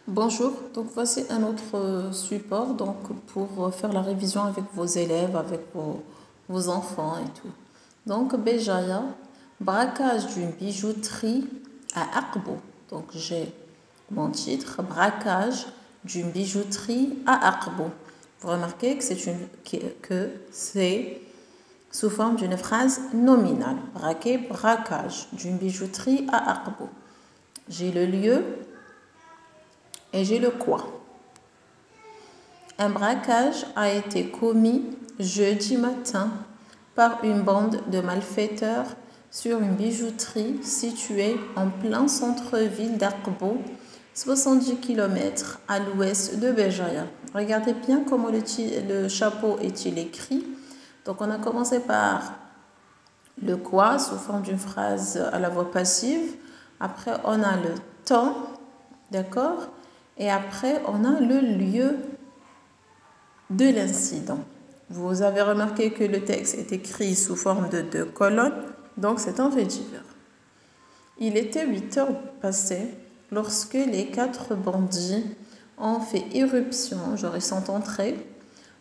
Bonjour, donc voici un autre support donc pour faire la révision avec vos élèves, avec vos enfants et tout. Donc Béjaïa, braquage d'une bijouterie à Aqbo. Donc j'ai mon titre, braquage d'une bijouterie à Aqbo. Vous remarquez que c'est sous forme d'une phrase nominale. Braquage d'une bijouterie à Aqbo. J'ai le lieu et j'ai le quoi. Un braquage a été commis jeudi matin par une bande de malfaiteurs sur une bijouterie située en plein centre-ville d'Aqbo, 70 km à l'ouest de Béjaïa. Regardez bien comment le chapeau est-il écrit. Donc on a commencé par le quoi sous forme d'une phrase à la voix passive. Après on a le temps, d'accord? Et après on a le lieu de l'incident. Vous avez remarqué que le texte est écrit sous forme de 2 colonnes, donc c'est un fait divers. Il était 8 heures passées lorsque les 4 bandits ont fait irruption, genre ils sont entrés,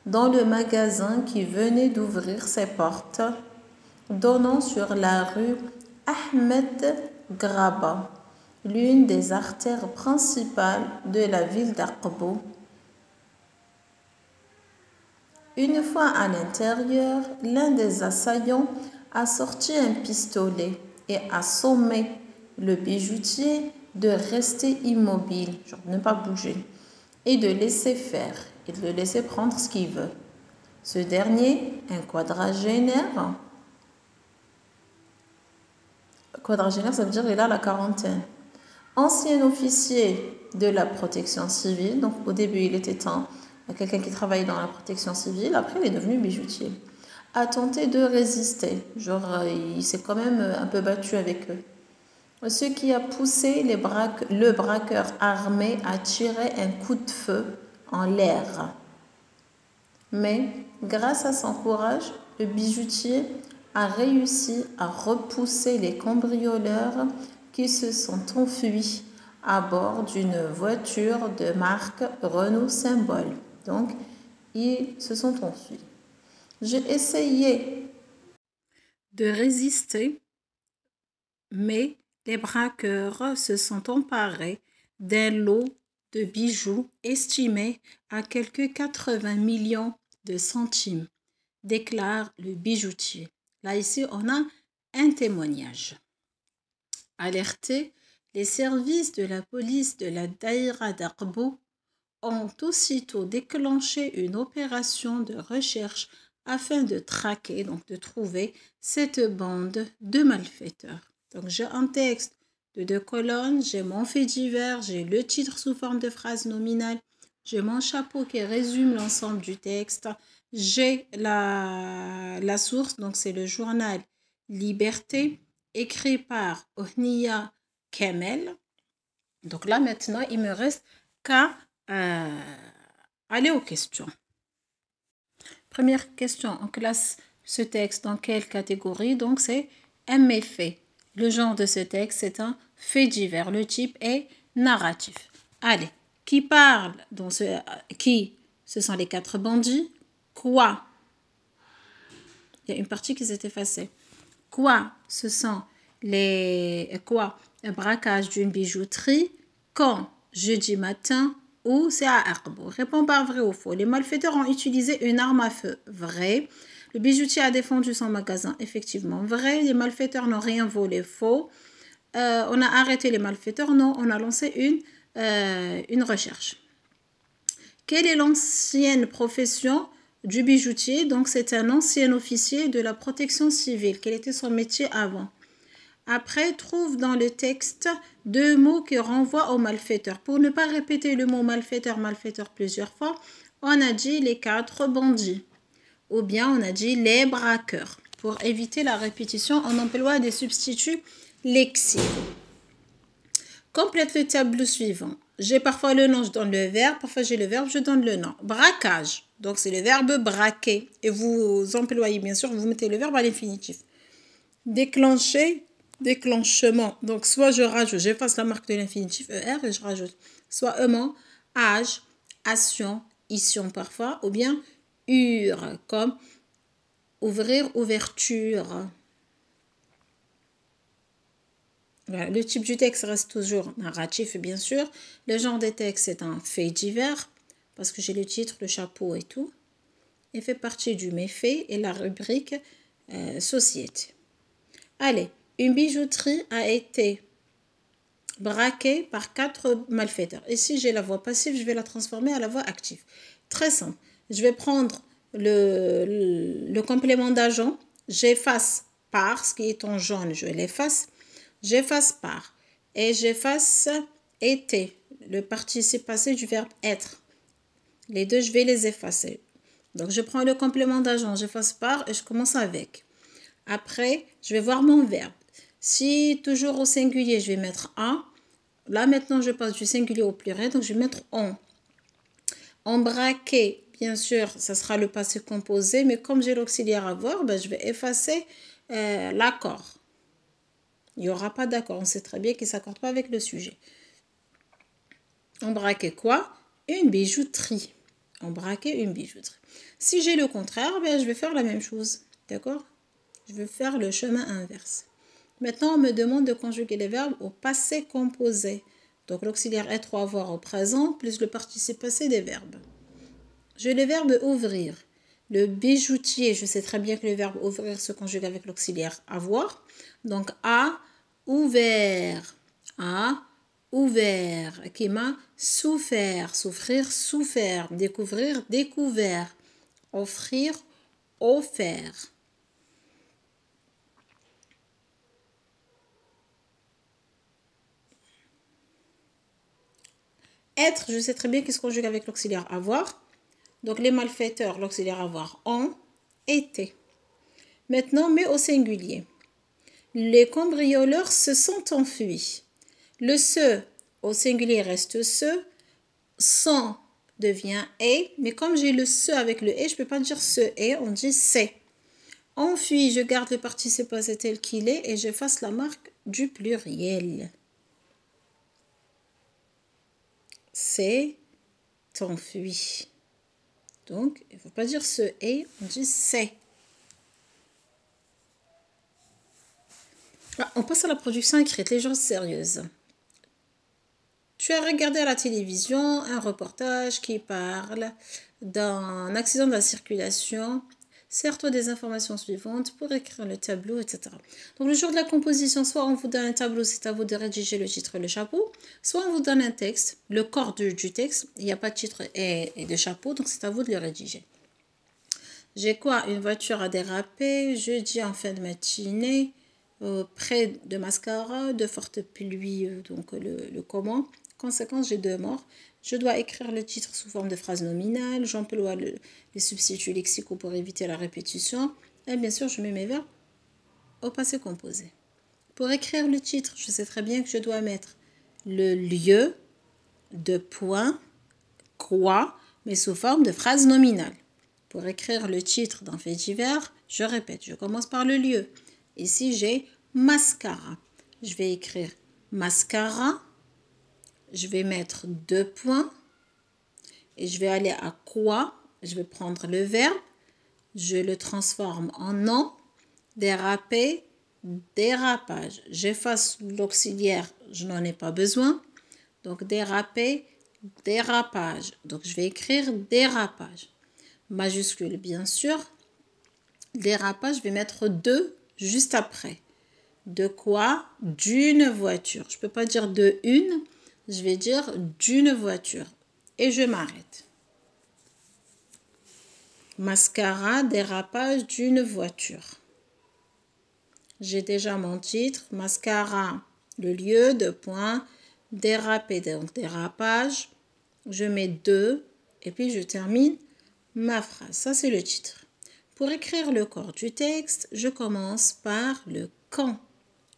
dans le magasin qui venait d'ouvrir ses portes, donnant sur la rue Ahmed Graba, l'une des artères principales de la ville d'Aqbo. Une fois à l'intérieur, l'un des assaillants a sorti un pistolet et a sommé le bijoutier de rester immobile, genre ne pas bouger, et de laisser faire, et de le laisser prendre ce qu'il veut. Ce dernier, un quadragénaire, ça veut dire qu'il a la quarantaine, ancien officier de la protection civile, donc au début il était quelqu'un qui travaillait dans la protection civile, après il est devenu bijoutier, a tenté de résister, genre il s'est quand même un peu battu avec eux. Ce qui a poussé le braqueur armé à tirer un coup de feu en l'air. Mais grâce à son courage, le bijoutier a réussi à repousser les cambrioleurs qui se sont enfuis à bord d'une voiture de marque Renault Symbole. Donc, ils se sont enfuis. J'ai essayé de résister, mais les braqueurs se sont emparés d'un lot de bijoux estimé à quelques 80 millions de centimes, déclare le bijoutier. Là, ici, on a un témoignage. Alertés, les services de la police de la Daïra d'Aqbo ont aussitôt déclenché une opération de recherche afin de traquer, donc de trouver cette bande de malfaiteurs. Donc j'ai un texte de 2 colonnes, j'ai mon fait divers, j'ai le titre sous forme de phrase nominale, j'ai mon chapeau qui résume l'ensemble du texte, j'ai la source, donc c'est le journal Liberté, écrit par Ohnia Kemel. Donc là maintenant, il me reste qu'à aller aux questions. Première question, on classe ce texte dans quelle catégorie? Donc c'est un méfait. Le genre de ce texte, c'est un fait divers. Le type est narratif. Allez, qui parle? Donc ce sont les 4 bandits. Quoi? Il y a une partie qui s'est effacée. Quoi? Ce sont un braquage d'une bijouterie. Quand? Jeudi matin. Ou c'est à Aqbo. Réponds par vrai ou faux. Les malfaiteurs ont utilisé une arme à feu. Vrai. Le bijoutier a défendu son magasin. Effectivement, vrai. Les malfaiteurs n'ont rien volé. Faux. On a arrêté les malfaiteurs. Non, on a lancé une recherche. Quelle est l'ancienne profession du bijoutier? Donc, c'est un ancien officier de la protection civile. Quel était son métier avant? Après, trouve dans le texte 2 mots qui renvoient aux malfaiteurs. Pour ne pas répéter le mot malfaiteur plusieurs fois, on a dit les 4 bandits. Ou bien on a dit les braqueurs. Pour éviter la répétition, on emploie des substituts lexiques. Complète le tableau suivant. J'ai parfois le nom, je donne le verbe. Parfois j'ai le verbe, je donne le nom. Braquage. Donc c'est le verbe braquer. Et vous employez bien sûr, vous mettez le verbe à l'infinitif. Déclencher déclenchement. Donc, soit je rajoute, j'efface la marque de l'infinitif ER et je rajoute soit aimant, âge, action, ition parfois, ou bien ur, comme ouvrir, ouverture. Voilà, le type du texte reste toujours narratif, bien sûr. Le genre de texte est un fait divers, parce que j'ai le titre, le chapeau et tout. Il fait partie du méfait et la rubrique société. Allez, une bijouterie a été braquée par 4 malfaiteurs. Ici, j'ai la voix passive, je vais la transformer à la voix active. Très simple. Je vais prendre le complément d'agent, j'efface par, ce qui est en jaune, je l'efface. J'efface par et j'efface été, le participe passé du verbe être. Les deux, je vais les effacer. Donc, je prends le complément d'agent, j'efface par et je commence avec. Après, je vais voir mon verbe. Si toujours au singulier, je vais mettre un. Là, maintenant, je passe du singulier au pluriel, donc je vais mettre on. Embraquer, bien sûr, ça sera le passé composé, mais comme j'ai l'auxiliaire avoir, ben, je vais effacer l'accord. Il n'y aura pas d'accord. On sait très bien qu'il ne s'accorde pas avec le sujet. Embraquer quoi? Une bijouterie. Embraquer une bijouterie. Si j'ai le contraire, ben, je vais faire la même chose. D'accord? Je vais faire le chemin inverse. Maintenant, on me demande de conjuguer les verbes au passé composé. Donc, l'auxiliaire être ou avoir au présent, plus le participe passé des verbes. J'ai le verbe ouvrir. Le bijoutier, je sais très bien que le verbe ouvrir se conjugue avec l'auxiliaire avoir. Donc, a ouvert. A ouvert. Qui m'a souffert. Souffrir, souffert. Découvrir, découvert. Offrir, offert. Être, je sais très bien qu'il se conjugue avec l'auxiliaire avoir. Donc, les malfaiteurs, l'auxiliaire avoir, ont été. Maintenant, mais au singulier. Les cambrioleurs se sont enfuis. Le se au singulier reste se. Sont devient est. Mais comme j'ai le se avec le est, je ne peux pas dire se est, on dit c'est. Enfui, je garde le participe passé tel qu'il est et j'efface la marque du pluriel. C'est enfui. Donc, il ne faut pas dire ce est, on dit c'est. Ah, on passe à la production écrite, les choses sérieuses. Tu as regardé à la télévision un reportage qui parle d'un accident de la circulation. Sers-toi des informations suivantes pour écrire le tableau, etc. Donc, le jour de la composition, soit on vous donne un tableau, c'est à vous de rédiger le titre et le chapeau, soit on vous donne un texte, le corps du texte, il n'y a pas de titre et de chapeau, donc c'est à vous de le rédiger. J'ai quoi? Une voiture a dérapé, jeudi en fin de matinée, près de Mascara, de fortes pluies, donc le comment. Conséquence, j'ai 2 morts. Je dois écrire le titre sous forme de phrase nominale. J'emploie les substituts lexicaux pour éviter la répétition. Et bien sûr, je mets mes verbes au passé composé. Pour écrire le titre, je sais très bien que je dois mettre le lieu, de point, quoi, mais sous forme de phrase nominale. Pour écrire le titre d'un fait divers, je répète, je commence par le lieu. Ici, j'ai mascara. Je vais écrire mascara. Je vais mettre 2 points. Et je vais aller à quoi. Je vais prendre le verbe. Je le transforme en nom. Déraper, dérapage. J'efface l'auxiliaire, je n'en ai pas besoin. Donc, déraper, dérapage. Donc, je vais écrire dérapage. Majuscule, bien sûr. Dérapage, je vais mettre 2 juste après. De quoi? D'une voiture. Je ne peux pas dire de une, je vais dire d'une voiture. Et je m'arrête. Mascara, dérapage d'une voiture. J'ai déjà mon titre. Mascara, le lieu, de point, déraper, donc dérapage. Je mets 2 et puis je termine ma phrase. Ça, c'est le titre. Pour écrire le corps du texte, je commence par le quand.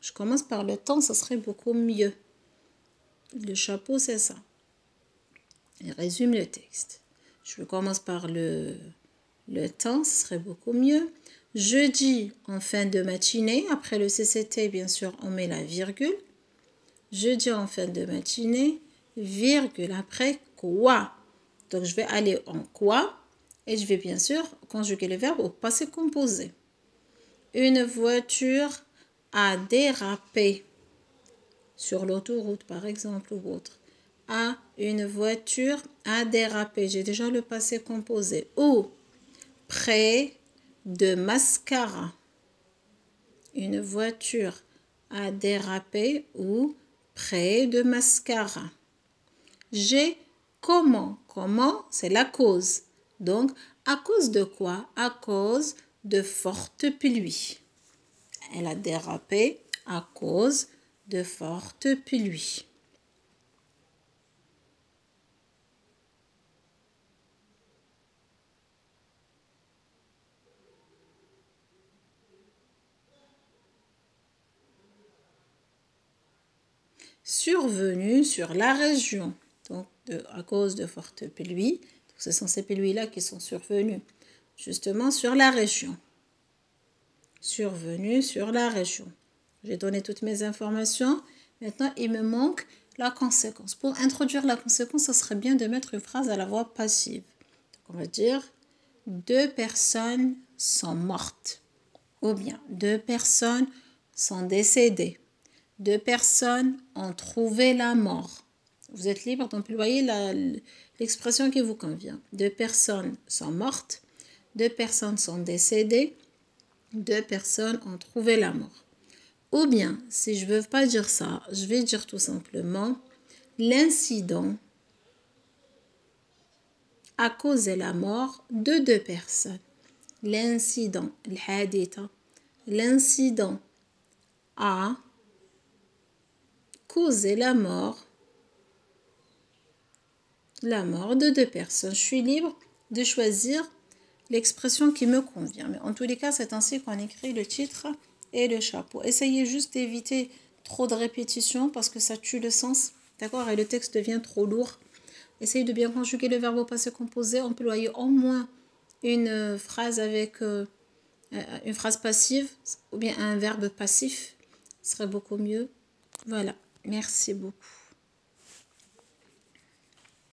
Je commence par le temps, ça serait beaucoup mieux. Le chapeau, c'est ça. Il résume le texte. Je commence par le temps, ce serait beaucoup mieux. Jeudi en fin de matinée. Après le CCT, bien sûr, on met la virgule. Jeudi en fin de matinée, virgule. Après quoi? Donc, je vais aller en quoi? Et je vais bien sûr conjuguer le verbe au passé composé. Une voiture a dérapé sur l'autoroute, par exemple, ou autre. Une voiture a dérapé. J'ai déjà le passé composé. Ou près de mascara. Une voiture a dérapé ou près de mascara. J'ai comment. Comment, c'est la cause. Donc, à cause de quoi? À cause de fortes pluies. Elle a dérapé à cause de fortes pluies. Survenu sur la région. Donc, à cause de fortes pluies. Ce sont ces pluies-là qui sont survenues justement sur la région. Survenu sur la région. J'ai donné toutes mes informations. Maintenant, il me manque la conséquence. Pour introduire la conséquence, ce serait bien de mettre une phrase à la voix passive. Donc, on va dire 2 personnes sont mortes. Ou bien 2 personnes sont décédées. 2 personnes ont trouvé la mort. Vous êtes libre d'employer l'expression qui vous convient. 2 personnes sont mortes. 2 personnes sont décédées. 2 personnes ont trouvé la mort. Ou bien, si je ne veux pas dire ça, je vais dire tout simplement l'incident a causé la mort de 2 personnes. L'incident, l'incident a causé la mort de 2 personnes. Je suis libre de choisir l'expression qui me convient. Mais en tous les cas, c'est ainsi qu'on écrit le titre et le chapeau. Essayez juste d'éviter trop de répétitions parce que ça tue le sens. D'accord? Et le texte devient trop lourd. Essayez de bien conjuguer le verbe au passé composé. Employez au moins une phrase avec une phrase passive ou bien un verbe passif. Ce serait beaucoup mieux. Voilà. Merci beaucoup.